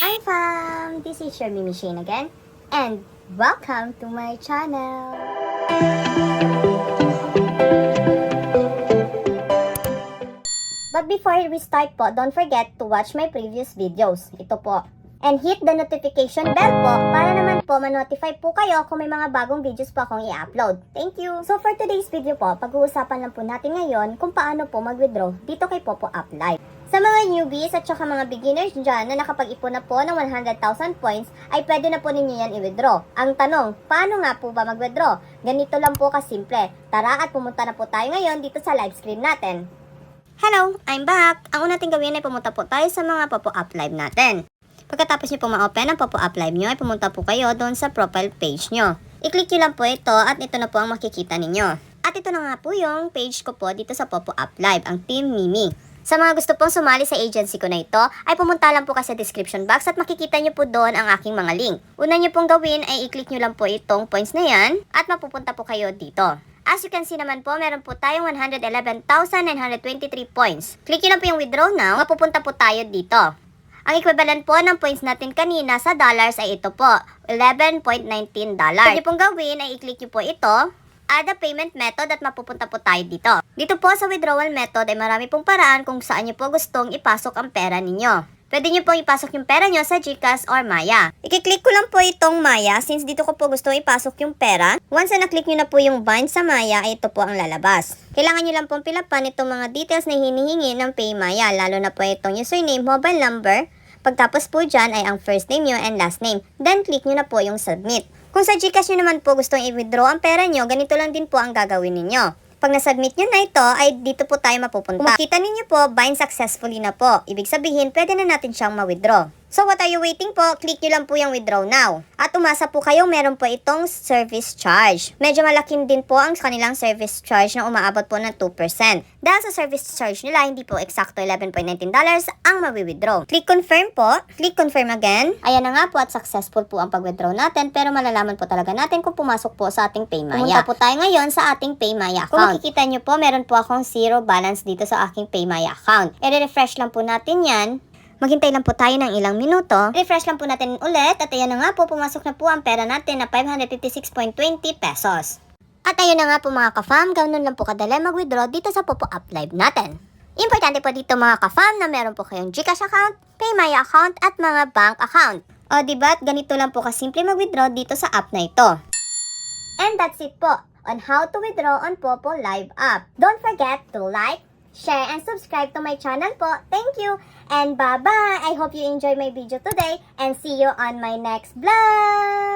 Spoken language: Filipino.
Hi fam! This is your Mimi Shane again, and welcome to my channel! But before we start po, don't forget to watch my previous videos. Ito po. And hit the notification bell po para naman po ma-notify po kayo kung may mga bagong videos po akong i-upload. Thank you! So for today's video po, pag-uusapan lang po natin ngayon kung paano po mag-withdraw dito kay Popo App Live. Sa mga newbies at saka mga beginners dyan na nakapag-ipon na po ng 100,000 points, ay pwede na po ninyo yan i-withdraw. Ang tanong, paano nga po ba mag-withdraw? Ganito lang po kasimple. Tara at pumunta na po tayo ngayon dito sa live screen natin. Hello, I'm back! Ang una natin gawin ay pumunta po tayo sa mga Popo App Live natin. Pagkatapos nyo po ma-open ang Popo App Live nyo, ay pumunta po kayo doon sa profile page nyo. I-click nyo lang po ito at ito na po ang makikita ninyo. At ito na nga po yung page ko po dito sa Popo App Live, ang Team Mimi. Sa mga gusto pong sumali sa agency ko na ito, ay pumunta lang po kasi sa description box at makikita nyo po doon ang aking mga link. Una nyo pong gawin ay i-click nyo lang po itong points na yan at mapupunta po kayo dito. As you can see naman po, meron po tayong 111,923 points. Click nyo lang po yung withdraw now, mapupunta po tayo dito. Ang equivalent po ng points natin kanina sa dollars ay ito po, $11.19. Pwede pong gawin ay i-click nyo po ito, add a payment method at mapupunta po tayo dito. Dito po sa withdrawal method ay marami pong paraan kung saan nyo po gustong ipasok ang pera ninyo. Pwede nyo pong ipasok yung pera nyo sa GCash or Maya. I-click ko lang po itong Maya since dito ko po gusto ipasok yung pera. Once na naklik nyo na po yung bind sa Maya, ay ito po ang lalabas. Kailangan nyo lang pong pilapan itong mga details na hinihingi ng PayMaya, lalo na po itong username, mobile number. Pagtapos po dyan ay ang first name nyo and last name. Then click nyo na po yung submit. Kung sa GCash nyo naman po gustong i-withdraw ang pera nyo, ganito lang din po ang gagawin ninyo. Pag na-submit nyo na ito, ay dito po tayo mapupunta. Kung makita ninyo po, bind successfully na po. Ibig sabihin, pwede na natin siyang ma-withdraw. So what are you waiting po? Click nyo lang po yung withdraw now. At umasa po kayong meron po itong service charge. Medyo malaking din po ang kanilang service charge na umaabot po ng 2%. Dahil sa service charge nila, hindi po eksakto $11.19 ang mawi-withdraw. Click confirm po. Click confirm again. Ayan na nga po at successful po ang pag-withdraw natin, pero malalaman po talaga natin kung pumasok po sa ating PayMaya. Pumunta po tayo ngayon sa ating PayMaya account. Kung makikita nyo po, meron po akong zero balance dito sa aking PayMaya account. I-refresh lang po natin yan. Maghintay lang po tayo ng ilang minuto. Refresh lang po natin ulit at ayan na nga po, pumasok na po ang pera natin na 556.20 pesos. At ayun na nga po mga ka-fam, ganoon lang po kadali mag-withdraw dito sa Popo App Live natin. Importante po dito mga ka-fam na meron po kayong GCash account, PayMaya account at mga bank account. O diba, ganito lang po kasimple mag-withdraw dito sa app na ito. And that's it po on how to withdraw on Popo Live app. Don't forget to like, share, and subscribe to my channel po. Thank you, and bye-bye! I hope you enjoy my video today, and see you on my next vlog!